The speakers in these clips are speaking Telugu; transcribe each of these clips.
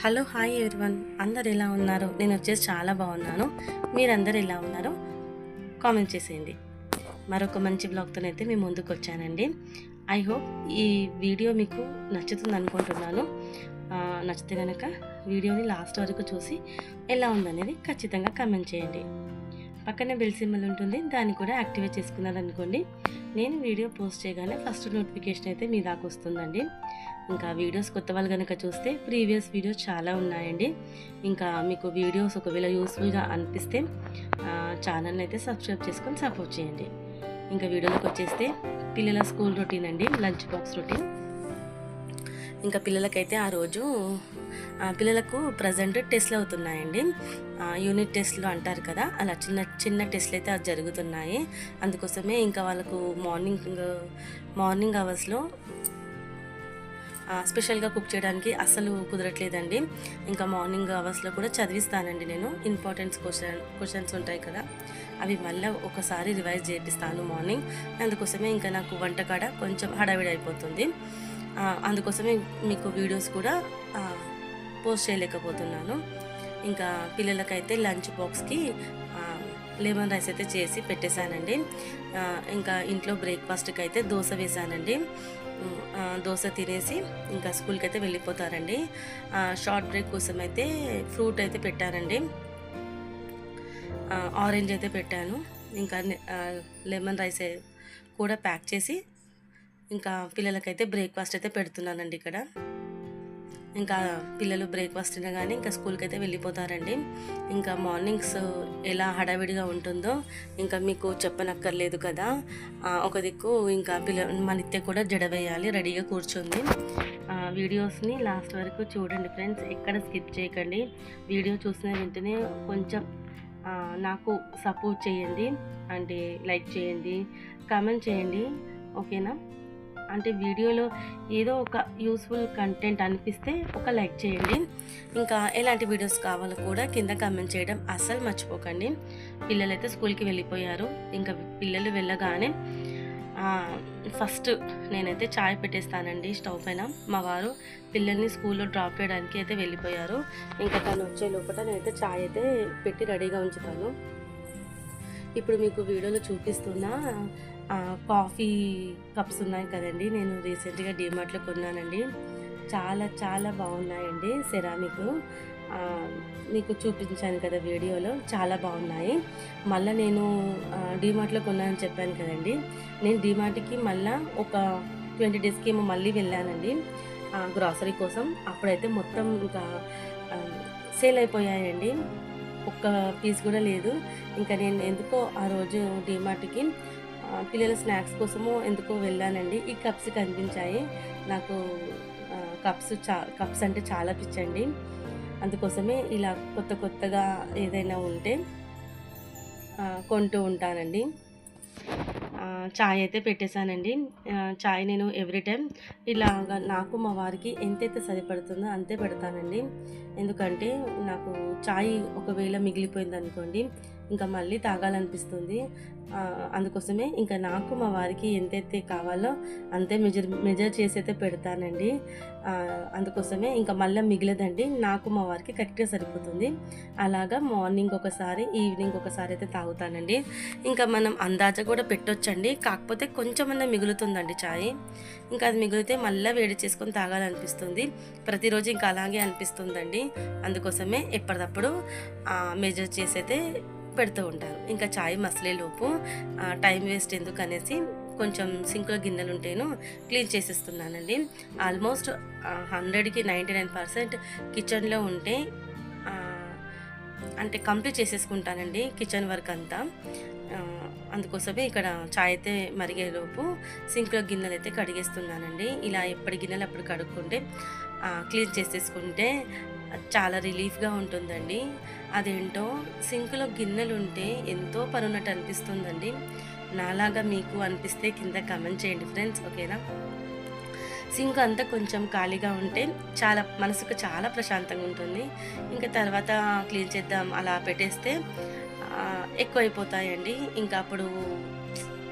హలో హాయ్ ఎవ్రీవన్, అందరు ఎలా ఉన్నారు? నేను వచ్చేసి చాలా బాగున్నాను. మీరందరూ ఎలా ఉన్నారో కామెంట్ చేసేయండి. మరొక మంచి బ్లాగ్తోనైతే మీ ముందుకు వచ్చానండి. ఐ హోప్ ఈ వీడియో మీకు నచ్చుతుంది అనుకుంటున్నాను. నచ్చితే కనుక వీడియోని లాస్ట్ వరకు చూసి ఎలా ఉందనేది ఖచ్చితంగా కామెంట్ చేయండి. పక్కనే బెల్ సింబల్ ఉంటుంది, దాన్ని కూడా యాక్టివేట్ చేసుకున్నారనుకోండి, నేను వీడియో పోస్ట్ చేయగానే ఫస్ట్ నోటిఫికేషన్ అయితే మీ దాకా వస్తుందండి. ఇంకా వీడియోస్ కొత్త వాళ్ళు కనుక చూస్తే ప్రీవియస్ వీడియోస్ చాలా ఉన్నాయండి. ఇంకా మీకు వీడియోస్ ఒకవేళ యూస్ఫుల్గా అనిపిస్తే ఛానల్ని అయితే సబ్స్క్రైబ్ చేసుకొని సపోర్ట్ చేయండి. ఇంకా వీడియోలోకి వచ్చేస్తే పిల్లల స్కూల్ రొటీన్ అండి, లంచ్ బాక్స్ రొటీన్. ఇంకా పిల్లలకైతే ఆ రోజు పిల్లలకు ప్రజెంట్ టెస్ట్లు అవుతున్నాయండి. యూనిట్ టెస్ట్లు అంటారు కదా, అలా చిన్న చిన్న టెస్ట్లు అయితే అది జరుగుతున్నాయి. అందుకోసమే ఇంకా వాళ్ళకు మార్నింగ్ అవర్స్లో స్పెషల్గా కుక్ చేయడానికి అస్సలు కుదరట్లేదండి. ఇంకా మార్నింగ్ అవర్స్లో కూడా చదివిస్తానండి నేను. క్వశ్చన్స్ ఉంటాయి కదా, అవి మళ్ళీ ఒకసారి రివైజ్ చేపిస్తాను మార్నింగ్. అందుకోసమే ఇంకా నాకు వంటకాడ కొంచెం హడావిడి అయిపోతుంది. అందుకోసమే మీకు వీడియోస్ కూడా పోస్ట్ చేయలేకపోతున్నాను. ఇంకా పిల్లలకైతే లంచ్ బాక్స్కి లెమన్ రైస్ అయితే చేసి పెట్టేశానండి. ఇంకా ఇంట్లో బ్రేక్ఫాస్ట్కి అయితే దోశ వేశానండి. దోశ తినేసి ఇంకా స్కూల్కి అయితే వెళ్ళిపోతారండి. షార్ట్ బ్రేక్ కోసం అయితే ఫ్రూట్ అయితే పెట్టానండి, ఆరెంజ్ అయితే పెట్టాను. ఇంకా లెమన్ రైస్ కూడా ప్యాక్ చేసి ఇంకా పిల్లలకైతే బ్రేక్ఫాస్ట్ అయితే పెడుతున్నానండి ఇక్కడ. ఇంకా పిల్లలు బ్రేక్ఫాస్ట్ తినగానే ఇంకా స్కూల్కి అయితే వెళ్ళిపోతారండి. ఇంకా మార్నింగ్స్ ఎలా హడావిడిగా ఉంటుందో ఇంకా మీకు చెప్పనక్కర్లేదు కదా. ఒక దిక్కు ఇంకా మా నిత్య కూడా జడ వేయాలి, రెడీగా కూర్చుంది. వీడియోస్ని లాస్ట్ వరకు చూడండి ఫ్రెండ్స్, ఎక్కడ స్కిప్ చేయకండి. వీడియో చూసిన వెంటనే కొంచెం నాకు సపోర్ట్ చేయండి, అంటే లైక్ చేయండి, కామెంట్ చేయండి, ఓకేనా? అంటే వీడియోలో ఏదో ఒక యూస్ఫుల్ కంటెంట్ అనిపిస్తే ఒక లైక్ చేయండి. ఇంకా ఎలాంటి వీడియోస్ కావాలో కూడా కింద కామెంట్ చేయడం అస్సలు మర్చిపోకండి. పిల్లలైతే స్కూల్కి వెళ్ళిపోయారు. ఇంకా పిల్లలు వెళ్ళగానే ఫస్ట్ నేనైతే చాయ్ పెట్టేస్తానండి స్టవ్ పైన. మా వారు పిల్లల్ని స్కూల్లో డ్రాప్ చేయడానికి అయితే వెళ్ళిపోయారు. ఇంకా తను వచ్చే లోపల నేనైతే చాయ్ అయితే పెట్టి రెడీగా ఉంచుతాను. ఇప్పుడు మీకు వీడియోలో చూపిస్తున్న కాఫీ కప్స్ ఉన్నాయి కదండి, నేను రీసెంట్గా డీమార్ట్లో కొన్నానండి. చాలా చాలా బాగున్నాయండి. సెరామిక్ మీకు చూపించాను కదా వీడియోలో, చాలా బాగున్నాయి. మళ్ళీ నేను డీమార్ట్లో కొన్నానని చెప్పాను కదండి, నేను డీమార్ట్కి మళ్ళీ ఒక 20 డేస్కి ఏమో మళ్ళీ వెళ్ళానండి గ్రాసరీ కోసం. అప్పుడైతే మొత్తం ఇంకా సేల్ అయిపోయాయండి, ఒక్క పీస్ కూడా లేదు. ఇంకా నేను ఎందుకో ఆ రోజు డీమార్ట్కి పిల్లల స్నాక్స్ కోసము ఎందుకో వెళ్ళానండి. ఈ కప్స్ కనిపించాయి నాకు. కప్స్ అంటే చాలా పిచ్చండి. అందుకోసమే ఇలా కొత్తగా ఏదైనా ఉంటే కొంటూ ఉంటానండి. చాయ్ అయితే పెట్టేశానండి. చాయ్ నేను ఎవ్రీ టైం ఇలాగా నాకు మా వారికి ఎంతైతే సరిపడుతుందో అంతే పెడతానండి. ఎందుకంటే నాకు చాయ్ ఒకవేళ మిగిలిపోయింది అనుకోండి, ఇంకా మళ్ళీ తాగాలనిపిస్తుంది. అందుకోసమే ఇంకా నాకు మా వారికి ఎంతైతే కావాలో అంతే మెజర్ చేసి అయితే పెడతానండి. అందుకోసమే ఇంకా మళ్ళీ మిగిలేదండి, నాకు మా వారికి కరెక్ట్గా సరిపోతుంది. అలాగా మార్నింగ్ ఒకసారి, ఈవినింగ్ ఒకసారి అయితే తాగుతానండి. ఇంకా మనం అందాజ కూడా పెట్టొచ్చండి, కాకపోతే కొంచెమన్నా మిగులుతుందండి చాయ్. ఇంకా అది మిగిలితే మళ్ళీ వేడి చేసుకొని తాగాలనిపిస్తుంది. ప్రతిరోజు ఇంకా అలాగే అనిపిస్తుందండి. అందుకోసమే ఎప్పటికప్పుడు మెజర్ చేసి అయితే పెడుతూ ఉంటారు. ఇంకా చాయ్ మసలేలోపు టైం వేస్ట్ ఎందుకు అనేసి కొంచెం సింక్లో గిన్నెలు ఉంటేను క్లీన్ చేసేస్తున్నానండి. ఆల్మోస్ట్ 100కి 99% కిచెన్లో ఉంటే అంటే కంప్లీట్ చేసేసుకుంటానండి కిచెన్ వర్క్ అంతా. అందుకోసమే ఇక్కడ చాయ్ అయితే మరిగేలోపు సింక్లో గిన్నెలు అయితే కడిగేస్తున్నానండి. ఇలా ఎప్పటి గిన్నెలు అప్పుడు కడుక్కుంటే క్లీన్ చేసేసుకుంటే చాలా రిలీఫ్గా ఉంటుందండి. అదేంటో సింక్లో గిన్నెలు ఉంటే ఎంతో పనున్నట్టు అనిపిస్తుందండి. నాలాగా మీకు అనిపిస్తే కింద కామెంట్ చేయండి ఫ్రెండ్స్, ఓకేనా? సింక్ అంతా కొంచెం ఖాళీగా ఉంటే చాలా మనసుకు చాలా ప్రశాంతంగా ఉంటుంది. ఇంకా తర్వాత క్లీన్ చేద్దాం అలా పెట్టేస్తే ఎక్కువైపోతాయండి. ఇంకా అప్పుడు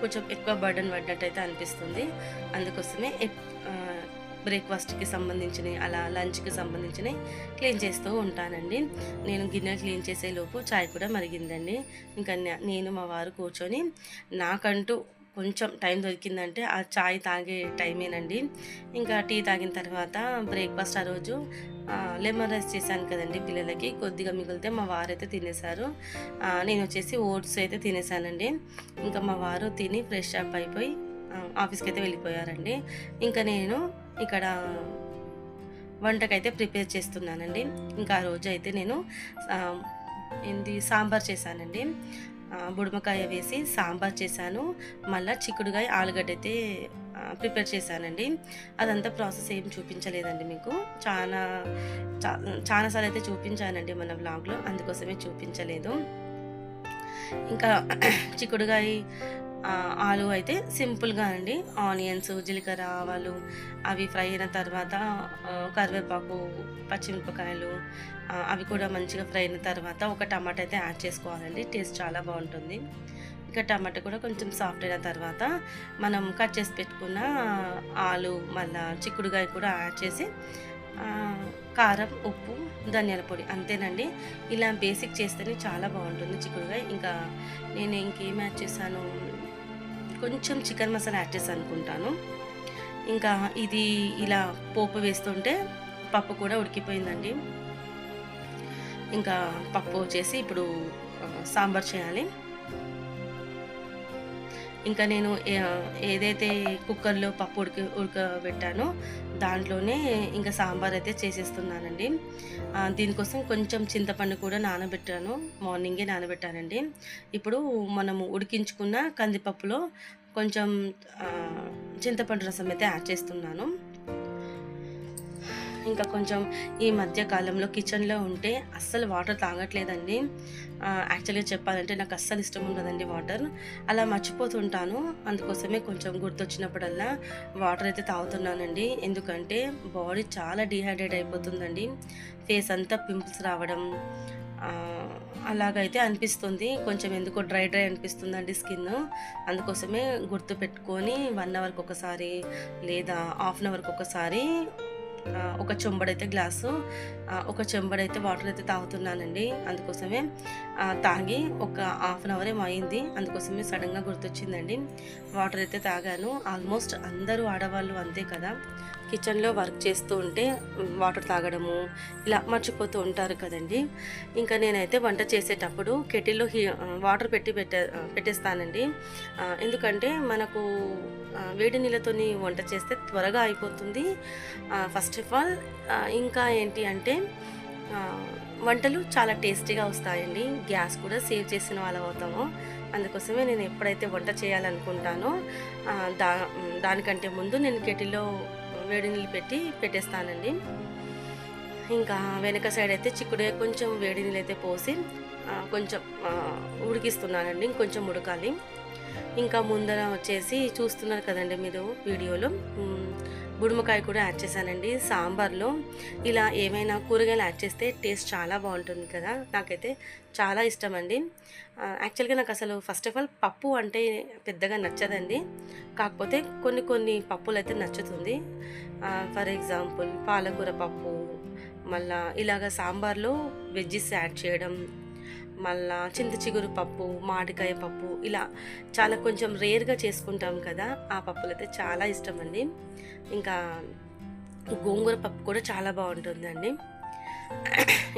కొంచెం ఎక్కువ బర్డన్ పడ్డట్టు అయితే అనిపిస్తుంది. అందుకోసమే బ్రేక్ఫాస్ట్కి సంబంధించినవి అలా లంచ్కి సంబంధించినవి క్లీన్ చేస్తూ ఉంటానండి. నేను గిన్నెలు క్లీన్ చేసేలోపు చాయ్ కూడా మరిగిందండి. ఇంకా నేను మా వారు కూర్చొని నాకంటూ కొంచెం టైం దొరికిందంటే ఆ చాయ్ తాగే టైమేనండి. ఇంకా టీ తాగిన తర్వాత బ్రేక్ఫాస్ట్ ఆ రోజు లెమన్ రైస్ చేశాను కదండి పిల్లలకి, కొద్దిగా మిగిలితే మా వారైతే తినేశారు. నేను వచ్చేసి ఓట్స్ అయితే తినేసానండి. ఇంకా మా వారు తిని ఫ్రెష్ అప్ అయిపోయి ఆఫీస్కి అయితే వెళ్ళిపోయారండి. ఇంకా నేను ఇక్కడ వంటకైతే ప్రిపేర్ చేస్తున్నానండి. ఇంకా ఆ రోజు అయితే నేను సాంబార్ చేశానండి. బుడమకాయ వేసి సాంబార్ చేశాను. మళ్ళీ చిక్కుడుగాయ ఆలుగడ్డ అయితే ప్రిపేర్ చేశానండి. అదంతా ప్రాసెస్ ఏం చూపించలేదండి మీకు. చాలాసార్లు అయితే చూపించానండి మన వ్లాగ్లో, అందుకోసమే చూపించలేదు. ఇంకా చిక్కుడుగాయ ఆలు అయితే సింపుల్గా అండి, ఆనియన్స్, జీలకర్ర, ఆవాలు అవి ఫ్రై అయిన తర్వాత కరివేపాకు, పచ్చిమిరపకాయలు అవి కూడా మంచిగా ఫ్రై అయిన తర్వాత ఒక టమాటా అయితే యాడ్ చేసుకోవాలండి. టేస్ట్ చాలా బాగుంటుంది. ఇంకా టమాటా కూడా కొంచెం సాఫ్ట్ అయిన తర్వాత మనం కట్ చేసి పెట్టుకున్న ఆలు మళ్ళీ చిక్కుడుగాయ కూడా యాడ్ చేసి కారం, ఉప్పు, ధనియాల పొడి అంతేనండి. ఇలా బేసిక్ చేస్తేనే చాలా బాగుంటుంది చిక్కుడుగాయ. ఇంకా నేను ఇంకేం యాడ్ చేశాను, కొంచెం చికెన్ మసాలా యాడ్ చేశాను అనుకుంటాను. ఇంకా ఇది ఇలా పోపు వేస్తుంటే పప్పు కూడా ఉడికిపోయిందండి. ఇంకా పప్పు వచ్చేసి ఇప్పుడు సాంబార్ చేయాలి. ఇంకా నేను ఏదైతే కుక్కర్లో పప్పు ఉడకబెట్టానో దాంట్లోనే ఇంకా సాంబార్ అయితే చేసేస్తున్నానండి. దీనికోసం కొంచెం చింతపండు కూడా మార్నింగే నానబెట్టానండి. ఇప్పుడు మనము ఉడికించుకున్న కందిపప్పులో కొంచెం చింతపండు రసం అయితే యాడ్ చేస్తున్నాను. ఇంకా కొంచెం ఈ మధ్య కాలంలో కిచెన్లో ఉంటే అస్సలు వాటర్ తాగట్లేదండి. యాక్చువల్గా చెప్పాలంటే నాకు అస్సలు ఇష్టం ఉండదండి వాటర్, అలా మర్చిపోతుంటాను. అందుకోసమే కొంచెం గుర్తొచ్చినప్పుడల్లా వాటర్ అయితే తాగుతున్నానండి. ఎందుకంటే బాడీ చాలా డిహైడ్రేట్ అయిపోతుందండి. ఫేస్ అంతా పింపుల్స్ రావడం అలాగైతే అనిపిస్తుంది. కొంచెం ఎందుకో డ్రై అనిపిస్తుందండి స్కిన్. అందుకోసమే గుర్తు పెట్టుకొని 1 అవర్కి ఒకసారి లేదా హాఫ్ అన్ అవర్కి ఒకసారి ఒక చెంబడైతే ఒక చెంబడైతే వాటర్ అయితే తాగుతున్నానండి. అందుకోసమే తాగి ఒక హాఫ్ అన్ అవర్ ఏమో అయింది. అందుకోసమే సడన్గా గుర్తొచ్చిందండి, వాటర్ అయితే తాగాను. ఆల్మోస్ట్ అందరూ ఆడవాళ్ళు అంతే కదా, కిచెన్లో వర్క్ చేస్తూ ఉంటే వాటర్ తాగడము ఇలా మర్చిపోతూ ఉంటారు కదండి. ఇంకా నేనైతే వంట చేసేటప్పుడు కెటిల్లో వాటర్ పెట్టేస్తానండి. ఎందుకంటే మనకు వేడి నీళ్ళతోని వంట చేస్తే త్వరగా అయిపోతుంది ఫస్ట్ ఆఫ్ ఆల్. ఇంకా ఏంటి అంటే వంటలు చాలా టేస్టీగా వస్తాయండి. గ్యాస్ కూడా సేవ్ చేసిన వాళ్ళం అవుతాము. అందుకోసమే నేను ఎప్పుడైతే వంట చేయాలనుకుంటానో దానికంటే ముందు నేను కెటిల్లో వేడి నీళ్ళు పెట్టేస్తానండి. ఇంకా వెనక సైడ్ అయితే చిక్కుడే కొంచెం వేడి నీళ్ళు అయితే పోసి కొంచెం ఉడికిస్తున్నానండి. ఇంకొంచెం ఉడకాలి. ఇంకా ముందర వచ్చేసి చూస్తున్నారు కదండి మీరు వీడియోలో, బుడమకాయ కూడా యాడ్ చేశానండి సాంబార్లో. ఇలా ఏమైనా కూరగాయలు యాడ్ చేస్తే టేస్ట్ చాలా బాగుంటుంది కదా, నాకైతే చాలా ఇష్టం అండి. యాక్చువల్గా నాకు అసలు ఫస్ట్ ఆఫ్ ఆల్ పప్పు అంటే పెద్దగా నచ్చదండి. కాకపోతే కొన్ని పప్పులు అయితే నచ్చుతుంది. ఫర్ ఎగ్జాంపుల్ పాలకూర పప్పు, మళ్ళీ ఇలాగ సాంబార్లో వెజ్జెస్ యాడ్ చేయడం, మళ్ళా చింత చిగురు పప్పు, మామిడికాయ పప్పు, ఇలా చాలా కొంచెం రేర్గా చేసుకుంటాం కదా, ఆ పప్పులు అయితే చాలా ఇష్టం అండి. ఇంకా గోంగూర పప్పు కూడా చాలా బాగుంటుందండి.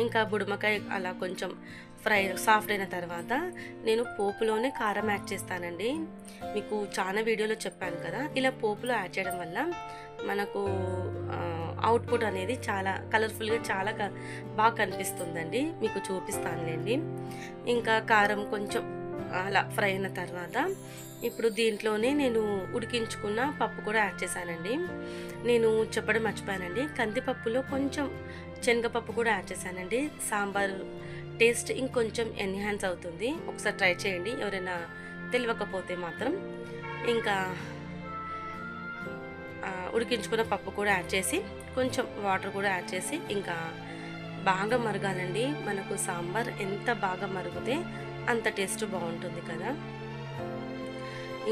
ఇంకా బుడమకాయ అలా కొంచెం సాఫ్ట్ అయిన తర్వాత నేను పోపులోనే కారం యాడ్ చేస్తానండి. మీకు చాలా వీడియోలో చెప్పాను కదా, ఇలా పోపులో యాడ్ చేయడం వల్ల మనకు అవుట్పుట్ అనేది చాలా కలర్ఫుల్గా చాలా బాగా కనిపిస్తుందండి. మీకు చూపిస్తానులేండి. ఇంకా కారం కొంచెం అలా ఫ్రై అయిన తర్వాత ఇప్పుడు దీంట్లోనే నేను ఉడికించుకున్న పప్పు కూడా యాడ్ చేశానండి. నేను చెప్పడం మర్చిపోయానండి, కందిపప్పులో కొంచెం శనగపప్పు కూడా యాడ్ చేశానండి. సాంబార్ టేస్ట్ ఇంకొంచెం ఎన్హాన్స్ అవుతుంది. ఒకసారి ట్రై చేయండి ఎవరైనా తెలియకపోతే మాత్రం. ఇంకా ఉడికించుకున్న పప్పు కూడా యాడ్ చేసి కొంచెం వాటర్ కూడా యాడ్ చేసి ఇంకా బాగా మరగాలండి. మనకు సాంబార్ ఎంత బాగా మరిగితే అంత టేస్ట్ బాగుంటుంది కదా.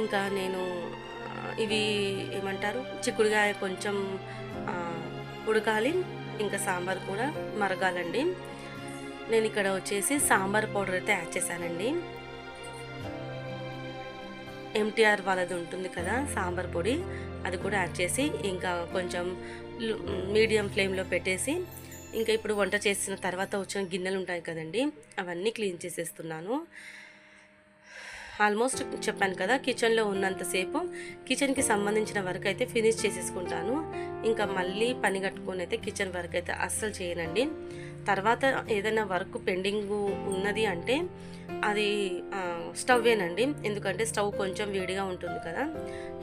ఇంకా నేను ఇవి ఏమంటారు, చిక్కుడుగాయ కొంచెం ఉడకాలి, ఇంకా సాంబార్ కూడా మరగాలండి. నేను ఇక్కడ వచ్చేసి సాంబార్ పౌడర్ అయితే యాడ్ చేశానండి. ఎంటీఆర్ వాళ్ళది ఉంటుంది కదా సాంబార్ పొడి, అది కూడా యాడ్ చేసి ఇంకా కొంచెం మీడియం ఫ్లేమ్లో పెట్టేసి, ఇంకా ఇప్పుడు వంట చేసిన తర్వాత వచ్చిన గిన్నెలు ఉంటాయి కదండి, అవన్నీ క్లీన్ చేసేస్తున్నాను. ఆల్మోస్ట్ చెప్పాను కదా, కిచెన్లో ఉన్నంతసేపు కిచెన్కి సంబంధించిన వర్క్ అయితే ఫినిష్ చేసేసుకుంటాను. ఇంకా మళ్ళీ పని కట్టుకొని అయితే కిచెన్ వర్క్ అయితే అస్సలు చేయనండి. తర్వాత ఏదైనా వర్క్ పెండింగ్ ఉన్నది అంటే అది స్టవ్వేనండి. ఎందుకంటే స్టవ్ కొంచెం వేడిగా ఉంటుంది కదా,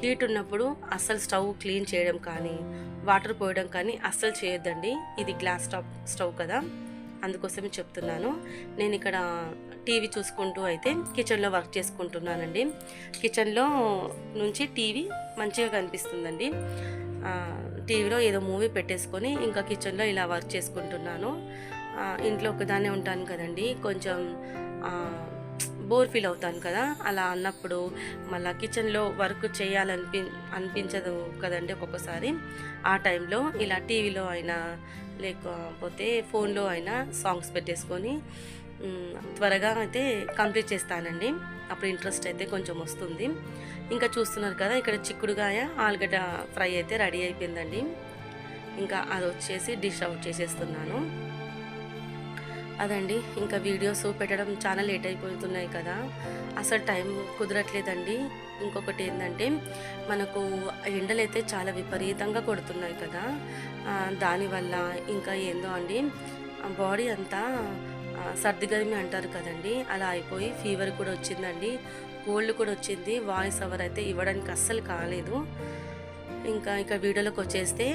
హీట్ ఉన్నప్పుడు అస్సలు స్టవ్ క్లీన్ చేయడం కానీ వాటర్ పోయడం కానీ అస్సలు చేయొద్దండి. ఇది గ్లాస్ టాప్ స్టవ్ కదా, అందుకోసమే చెప్తున్నాను. నేను ఇక్కడ టీవీ చూసుకుంటూ అయితే కిచెన్లో వర్క్ చేసుకుంటున్నానండి. కిచెన్లో నుంచి టీవీ మంచిగా కనిపిస్తుందండి. టీవీలో ఏదో మూవీ పెట్టేసుకొని ఇంకా కిచెన్లో ఇలా వర్క్ చేసుకుంటున్నాను. ఇంట్లో ఒకదాన్నే ఉంటాను కదండి, కొంచెం బోర్ ఫీల్ అవుతాను కదా, అలా అన్నప్పుడు మళ్ళీ కిచెన్లో వర్క్ అనిపించదు కదండి ఒక్కొక్కసారి. ఆ టైంలో ఇలా టీవీలో అయినా లేకపోతే ఫోన్లో అయినా సాంగ్స్ పెట్టేసుకొని త్వరగా అయితే కంప్లీట్ చేస్తానండి. అప్పుడు ఇంట్రెస్ట్ అయితే కొంచెం వస్తుంది. ఇంకా చూస్తున్నారు కదా, ఇక్కడ చిక్కుడుగాయ ఆలుగడ్డ ఫ్రై అయితే రెడీ అయిపోయిందండి. ఇంకా అది వచ్చేసి డిష్ అవుట్ చేసేస్తున్నాను. అదండి, ఇంకా వీడియోస్ పెట్టడం చాలా లేట్ అయిపోతున్నాయి కదా, అసలు టైం కుదరట్లేదండి. ఇంకొకటి ఏంటంటే మనకు ఎండలు అయితే చాలా విపరీతంగా కొడుతున్నాయి కదా, దానివల్ల ఇంకా ఏందో అండి బాడీ అంతా సర్దిగర్మి అంటారు కదండి, అలా అయిపోయి ఫీవర్ కూడా వచ్చిందండి, కోల్డ్ కూడా వచ్చింది. వాయిస్ ఓవర్ అయితే ఇవ్వడానికి అస్సలు కాలేదు. ఇంకా వీడియోలోకి వచ్చేస్తే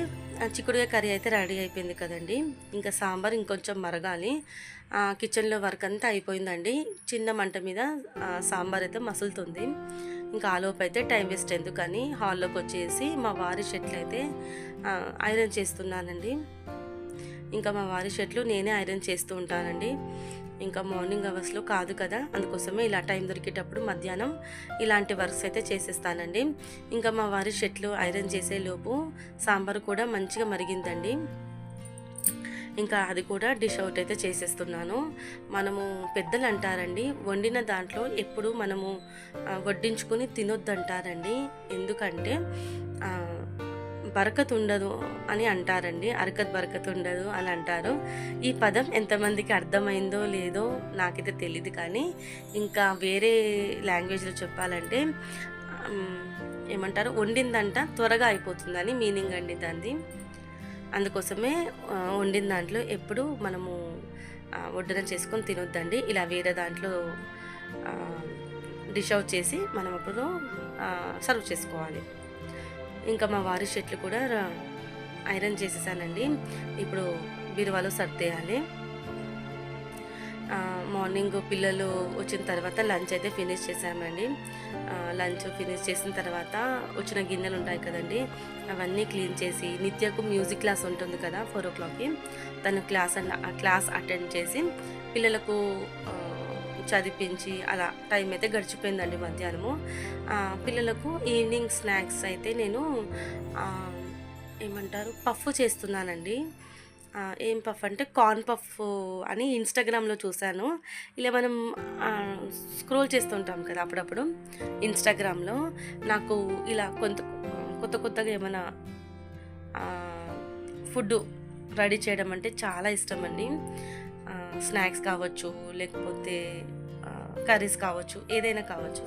చిక్కుడుకాయ కర్రీ అయితే రెడీ అయిపోయింది కదండి. ఇంకా సాంబార్ ఇంకొంచెం మరగాలి. కిచెన్లో వర్క్ అంతా అయిపోయిందండి. చిన్న మంట మీద సాంబార్ అయితే మసులుతుంది. ఇంకా ఆలోపు అయితే టైం వేస్ట్ ఎందుకని హాల్లోకి వచ్చేసి మా వారి షర్ట్లు అయితే ఐరన్ చేస్తున్నానండి. ఇంకా మా వారి షర్ట్లు నేనే ఐరన్ చేస్తూ ఉంటానండి. ఇంకా మార్నింగ్ అవర్స్లో కాదు కదా, అందుకోసమే ఇలా టైం దొరికేటప్పుడు మధ్యాహ్నం ఇలాంటి వర్క్స్ అయితే చేసేస్తానండి. ఇంకా మా వారి షర్ట్లు ఐరన్ చేసేలోపు సాంబార్ కూడా మంచిగా మరిగిందండి. ఇంకా అది కూడా డిష్ అవుట్ అయితే చేసేస్తున్నాను. మనము పెద్దలు అంటారండి, వండిన దాంట్లో ఎప్పుడు మనము వడ్డించుకొని తినొద్దంటారండి. ఎందుకంటే బరకత్ ఉండదు అని అంటారండి, అరకత్ బరకత్ ఉండదు అని అంటారు. ఈ పదం ఎంతమందికి అర్థమైందో లేదో నాకైతే తెలియదు, కానీ ఇంకా వేరే లాంగ్వేజ్లో చెప్పాలంటే ఏమంటారు, వండిందంట త్వరగా అయిపోతుందని మీనింగ్ అండి దాన్ని. అందుకోసమే వండిన దాంట్లో ఎప్పుడు మనము వడ్డన చేసుకొని తినొద్దండి. ఇలా వేరే దాంట్లో డిష్ అవుట్ చేసి మనం అప్పుడు సర్వ్ చేసుకోవాలి. ఇంకా మా వారి షర్ట్లు కూడా ఐరన్ చేసేసానండి. ఇప్పుడు బీరువాలో సర్దేయాలి. మార్నింగ్ పిల్లలు వచ్చిన తర్వాత లంచ్ అయితే ఫినిష్ చేసామండి. లంచ్ ఫినిష్ చేసిన తర్వాత వచ్చిన గిన్నెలు ఉంటాయి కదండి, అవన్నీ క్లీన్ చేసి, నిత్యకు మ్యూజిక్ క్లాస్ ఉంటుంది కదా 4 o'clockకి, తను క్లాస్ అటెండ్ చేసి పిల్లలకు చదివించి అలా టైం అయితే గడిచిపోయిందండి మధ్యాహ్నము. పిల్లలకు ఈవినింగ్ స్నాక్స్ అయితే నేను ఏమంటారు పఫ్ చేస్తున్నానండి. ఏం పఫ్ అంటే కార్న్ పఫ్ అని ఇన్స్టాగ్రామ్లో చూశాను. ఇలా మనం స్క్రోల్ చేస్తుంటాం కదా అప్పుడప్పుడు ఇన్స్టాగ్రామ్లో, నాకు ఇలా కొత్తగా ఏమైనా ఫుడ్ రెడీ చేయడం అంటే చాలా ఇష్టం అండి. స్నాక్స్ కావచ్చు, లేకపోతే కర్రీస్ కావచ్చు, ఏదైనా కావచ్చు.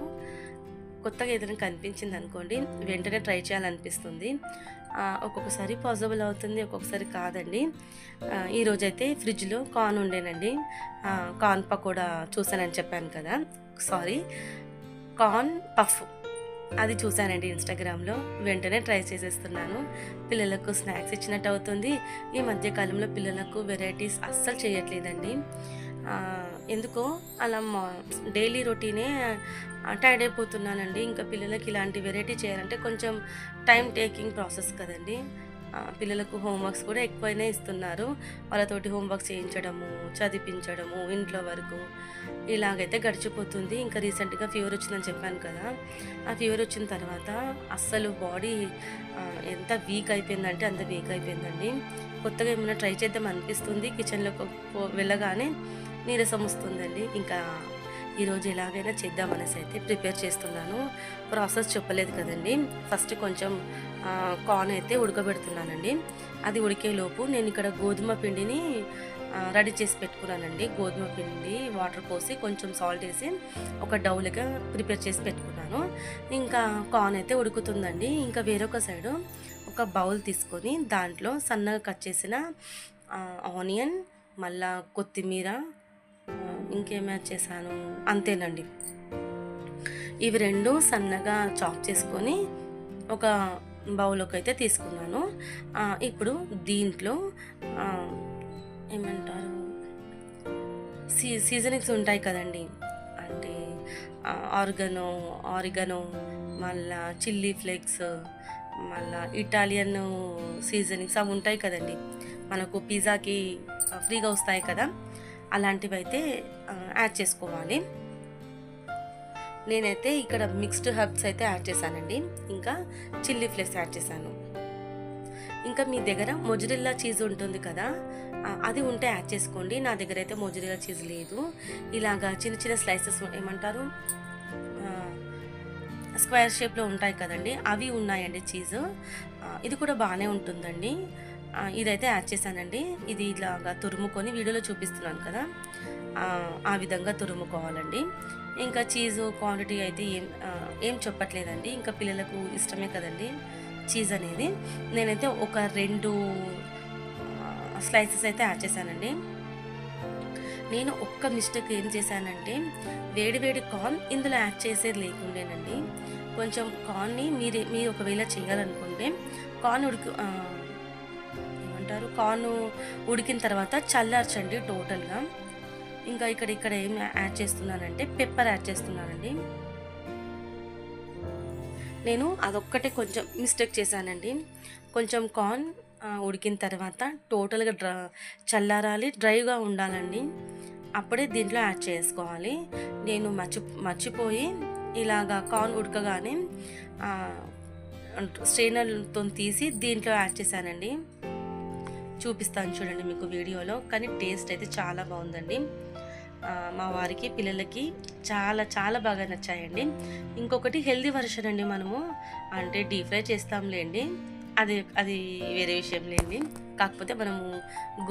కొత్తగా ఏదైనా కనిపించింది అనుకోండి, వెంటనే ట్రై చేయాలనిపిస్తుంది. ఒక్కొక్కసారి పాసిబుల్ అవుతుంది, ఒక్కొక్కసారి కాదండి. ఈరోజైతే ఫ్రిడ్జ్లో కార్న్ ఉండేనండి, కార్న్ పకోడా చూసానని చెప్పాను కదా, కార్న్ పఫ్ అది చూశానండి ఇన్స్టాగ్రామ్లో. వెంటనే ట్రై చేసేస్తున్నాను. పిల్లలకు స్నాక్స్ ఇచ్చినట్టు అవుతుంది. ఈ మధ్యకాలంలో పిల్లలకు వెరైటీస్ అస్సలు చేయట్లేదండి. ఎందుకో అలా డైలీ రొటీనే టైర్డ్ అయిపోతున్నానండి. ఇంకా పిల్లలకి ఇలాంటి వెరైటీ చేయాలంటే కొంచెం టైం టేకింగ్ ప్రాసెస్ కదండి. పిల్లలకు హోంవర్క్స్ కూడా ఎక్కువనే ఇస్తున్నారు. వాళ్ళతోటి హోంవర్క్ చేయించడము, చదివించడము, ఇంట్లో వరకు ఇలాగైతే గడిచిపోతుంది. ఇంకా రీసెంట్గా ఫీవర్ వచ్చిందని చెప్పాను కదా, ఆ ఫీవర్ వచ్చిన తర్వాత అస్సలు బాడీ ఎంత వీక్ అయిపోయిందంటే అంత వీక్ అయిపోయిందండి. కొత్తగా ఏమైనా ట్రై చేద్దాం అనిపిస్తుంది. కిచెన్లోకి వెళ్ళగానే నీరసం వస్తుందండి. ఇంకా ఈరోజు ఎలాగైనా చేద్దామనేసి అయితే ప్రిపేర్ చేస్తున్నాను. ప్రాసెస్ చెప్పలేదు కదండి. ఫస్ట్ కొంచెం కార్న్ అయితే ఉడకబెడుతున్నానండి. అది ఉడికేలోపు నేను ఇక్కడ గోధుమ పిండిని రెడీ చేసి పెట్టుకున్నానండి. గోధుమ పిండి వాటర్ పోసి కొంచెం సాల్ట్ వేసి ఒక డౌలుగా ప్రిపేర్ చేసి పెట్టుకున్నాను. ఇంకా కార్న్ అయితే ఉడుకుతుందండి. ఇంకా వేరొక సైడు ఒక బౌల్ తీసుకొని దాంట్లో సన్నగా కట్ చేసిన ఆనియన్, మళ్ళా కొత్తిమీర, ఇంకేం యాడ్ చేశాను, అంతేనండి. ఇవి రెండు సన్నగా చాప్ చేసుకొని ఒక బౌల్లోకి అయితే తీసుకున్నాను. ఇప్పుడు దీంట్లో ఏమంటారు, సీజనింగ్స్ ఉంటాయి కదండి, అంటే ఆరిగనో, మళ్ళా చిల్లీ ఫ్లేక్స్, మళ్ళా ఇటాలియన్ సీజనింగ్స్ అవి ఉంటాయి కదండి, మనకు పిజ్జాకి ఫ్రీగా వస్తాయి కదా, అలాంటివి అయితే యాడ్ చేసుకోవాలి. నేనైతే ఇక్కడ మిక్స్డ్ హర్బ్స్ అయితే యాడ్ చేశానండి. ఇంకా చిల్లీ ఫ్లేక్స్ యాడ్ చేశాను. ఇంకా మీ దగ్గర మొజరెల్లా చీజ్ ఉంటుంది కదా, అది ఉంటే యాడ్ చేసుకోండి. నా దగ్గర అయితే మొజరెల్లా చీజ్ లేదు. ఇలాగా చిన్న చిన్న స్లైసెస్ ఏమంటారు, స్క్వేర్ షేప్లో ఉంటాయి కదండి, అవి ఉన్నాయండి చీజ్. ఇది కూడా బాగానే ఉంటుందండి. ఇదైతే యాడ్ చేశానండి. ఇది ఇలాగా తురుముకొని వీడియోలో చూపిస్తున్నాను కదా, ఆ విధంగా తురుముకోవాలండి. ఇంకా చీజు క్వాంటిటీ అయితే ఏం చెప్పట్లేదండి. ఇంకా పిల్లలకు ఇష్టమే కదండి చీజ్ అనేది. నేనైతే ఒక 2 స్లైసెస్ అయితే యాడ్ చేశానండి. నేను ఒక్క మిస్టేక్ ఏం చేశానంటే, వేడి కార్న్ ఇందులో యాడ్ చేసేది లేకుండేనండి. కొంచెం కార్న్ని మీరు ఒకవేళ చేయాలనుకుంటే కార్న్ కార్న్ ఉడికిన తర్వాత చల్లార్చండి టోటల్గా. ఇంకా ఇక్కడ ఏం యాడ్ చేస్తున్నానంటే పెప్పర్ యాడ్ చేస్తున్నానండి. నేను అదొక్కటే కొంచెం మిస్టేక్ చేశానండి. కొంచెం కార్న్ ఉడికిన తర్వాత టోటల్గా చల్లారాలి, డ్రైగా ఉండాలండి, అప్పుడే దీంట్లో యాడ్ చేసుకోవాలి. నేను మర్చిపోయి ఇలాగా కార్న్ ఉడకగానే స్ట్రెయినర్తో తీసి దీంట్లో యాడ్ చేశానండి. చూపిస్తాను చూడండి మీకు వీడియోలో. కానీ టేస్ట్ అయితే చాలా బాగుందండి. మా వారికి, పిల్లలకి చాలా చాలా బాగా నచ్చాయండి. ఇంకొకటి హెల్దీ వర్షన్ అండి. మనము అంటే డీప్ ఫ్రై చేస్తాంలేండి, అది వేరే విషయం లేండి. కాకపోతే మనము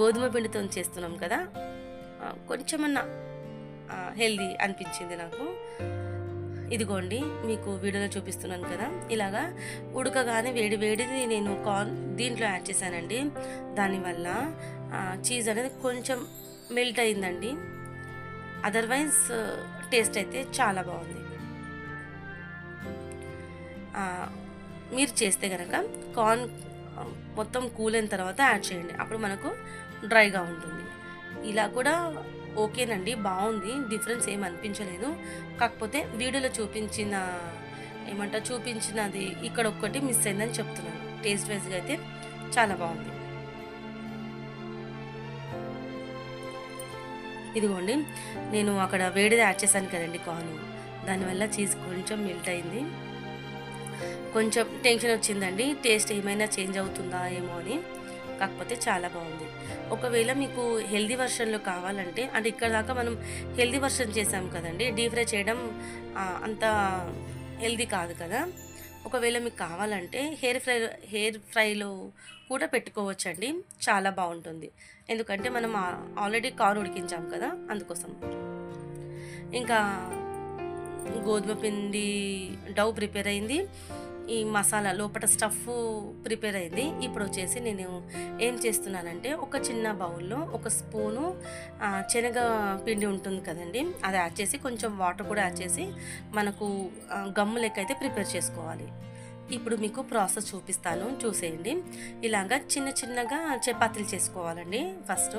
గోధుమ పిండితో చేస్తున్నాం కదా, కొంచెమన్నా హెల్దీ అనిపించింది నాకు. ఇదిగోండి మీకు వీడియోలో చూపిస్తున్నాను కదా, ఇలాగా ఉడకగానే వేడిది నేను కార్న్ దీంట్లో యాడ్ చేశానండి. దానివల్ల చీజ్ అనేది కొంచెం మెల్ట్ అయిందండి. అదర్వైజ్ టేస్ట్ అయితే చాలా బాగుంది. మీరు చేస్తే కనుక కార్న్ మొత్తం కూల్ అయిన తర్వాత యాడ్ చేయండి, అప్పుడు మనకు డ్రైగా ఉంటుంది. ఇలా కూడా ఓకేనండి, బాగుంది, డిఫరెన్స్ ఏం అనిపించలేదు. కాకపోతే వీడియోలో చూపించినది ఇక్కడ ఒక్కటి మిస్ అయిందని చెప్తున్నాను. టేస్ట్ వైజ్గా అయితే చాలా బాగుంది. ఇదిగోండి నేను అక్కడ వేడిది యాడ్ చేశాను కదండి కార్న్, దానివల్ల చీజ్ కొంచెం మెల్ట్ అయింది. కొంచెం టెన్షన్ వచ్చిందండి, టేస్ట్ ఏమైనా చేంజ్ అవుతుందా ఏమో అని. కాకపోతే చాలా బాగుంది. ఒకవేళ మీకు హెల్దీ వర్షన్లో కావాలంటే, అంటే ఇక్కడ దాకా మనం హెల్దీ వర్షన్ చేసాం కదండి, డీప్ ఫ్రై చేయడం అంత హెల్దీ కాదు కదా. ఒకవేళ మీకు కావాలంటే హెయిర్ ఫ్రైలో కూడా పెట్టుకోవచ్చండి, చాలా బాగుంటుంది. ఎందుకంటే మనం ఆల్రెడీ కార్న్ ఉడికించాం కదా, అందుకోసం. ఇంకా గోధుమ పిండి డౌ ప్రిపేర్ అయింది, ఈ మసాలా లోపల స్టఫ్ ప్రిపేర్ అయింది. ఇప్పుడు వచ్చేసి నేను ఏం చేస్తున్నానంటే, ఒక చిన్న బౌల్లో 1 స్పూను శనగ పిండి ఉంటుంది కదండి, అది యాడ్ చేసి కొంచెం వాటర్ కూడా యాడ్ చేసి మనకు గమ్ము లెక్క అయితే ప్రిపేర్ చేసుకోవాలి. ఇప్పుడు మీకు ప్రాసెస్ చూపిస్తాను, చూసేయండి. ఇలాగా చిన్నగా చపాతీలు చేసుకోవాలండి. ఫస్ట్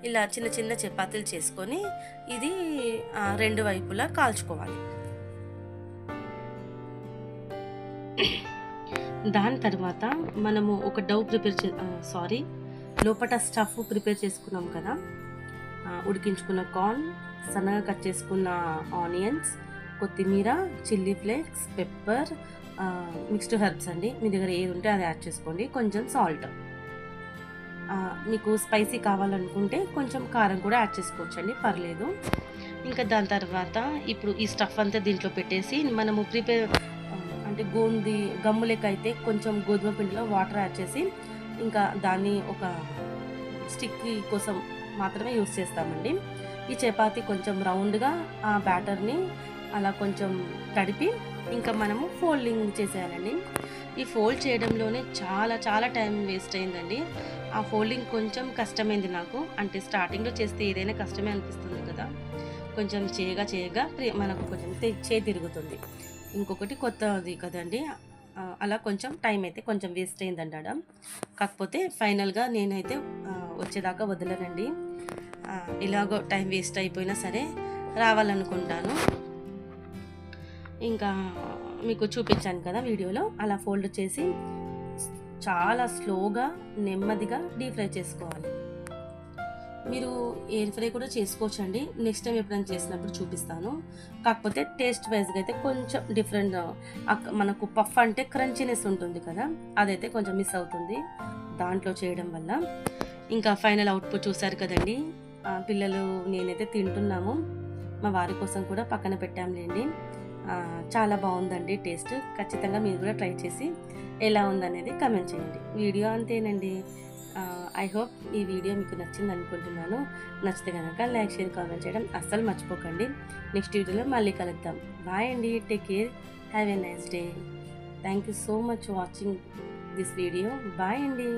ఇలా చిన్న చపాతీలు చేసుకొని ఇది 2 వైపులా కాల్చుకోవాలి. దాని తర్వాత మనము ఒక డౌ ప్రిపేర్ లోపట స్టఫ్ ప్రిపేర్ చేసుకున్నాం కదా. ఉడికించుకున్న కార్న్, సన్నగా కట్ చేసుకున్న ఆనియన్స్, కొత్తిమీర, chilli flakes, pepper, mixed herbs అండి. మీ దగ్గర ఏది ఉంటే అది యాడ్ చేసుకోండి. కొంచెం సాల్ట్. మీకు స్పైసీ కావాలనుకుంటే కొంచెం కారం కూడా యాడ్ చేసుకోవచ్చండి, పర్లేదు. ఇంకా దాని తర్వాత ఇప్పుడు ఈ స్టఫ్ అంతా దీంట్లో పెట్టేసి మనము అంటే గమ్ము లెక్క అయితే కొంచెం గోధుమ పిండిలో వాటర్ యాడ్ చేసి ఇంకా దాన్ని ఒక స్టిక్కీ కోసం మాత్రమే యూస్ చేస్తామండి. ఈ చపాతీ కొంచెం రౌండ్గా ఆ బ్యాటర్ని అలా కొంచెం తడిపి ఇంకా మనము ఫోల్డింగ్ చేసేయాలండి. ఈ ఫోల్డ్ చేయడంలోనే చాలా చాలా టైం వేస్ట్ అయిందండి. ఆ ఫోల్డింగ్ కొంచెం కష్టమైంది నాకు. అంటే స్టార్టింగ్లో చేస్తే ఏదైనా కష్టమే అనిపిస్తుంది కదా, కొంచెం చేయగా మనకు కొంచెం చేయి తిరుగుతుంది. ఇంకొకటి కొత్తది కదండి, అలా కొంచెం టైం అయితే కొంచెం వేస్ట్ అయిందండి ఆడ. కాకపోతే ఫైనల్గా నేనైతే వచ్చేదాకా వదలనండి. ఇలాగో టైం వేస్ట్ అయిపోయినా సరే రావాలనుకుంటాను. ఇంకా మీకు చూపించాను కదా వీడియోలో, అలా ఫోల్డ్ చేసి చాలా స్లోగా నెమ్మదిగా డీప్ ఫ్రై చేసుకోవాలి. మీరు ఎయిర్ ఫ్రై కూడా చేసుకోవచ్చండి. నెక్స్ట్ టైం ఎప్పుడైనా చేసినప్పుడు చూపిస్తాను. కాకపోతే టేస్ట్ వైజ్గా అయితే కొంచెం డిఫరెంట్. మనకు పఫ్ అంటే క్రంచీనెస్ ఉంటుంది కదా, అదైతే కొంచెం మిస్ అవుతుంది దాంట్లో చేయడం వల్ల. ఇంకా ఫైనల్ అవుట్పుట్ చూసారు కదండి. పిల్లలు నేనైతే తింటున్నాము. మా వారి కోసం కూడా పక్కన పెట్టాంలేండి. చాలా బాగుందండి టేస్ట్. ఖచ్చితంగా మీరు కూడా ట్రై చేసి ఎలా ఉందనేది కమెంట్ చేయండి. వీడియో అంతేనండి. ఐ హోప్ ఈ వీడియో మీకు నచ్చింది అనుకుంటున్నాను. నచ్చితే కనుక లైక్, షేర్, కామెంట్ చేయడం అస్సలు మర్చిపోకండి. నెక్స్ట్ వీడియోలో మళ్ళీ కలుద్దాం. బాయ్ అండి. Take care. Have a nice day. Thank you so much watching this video. Bye అండి.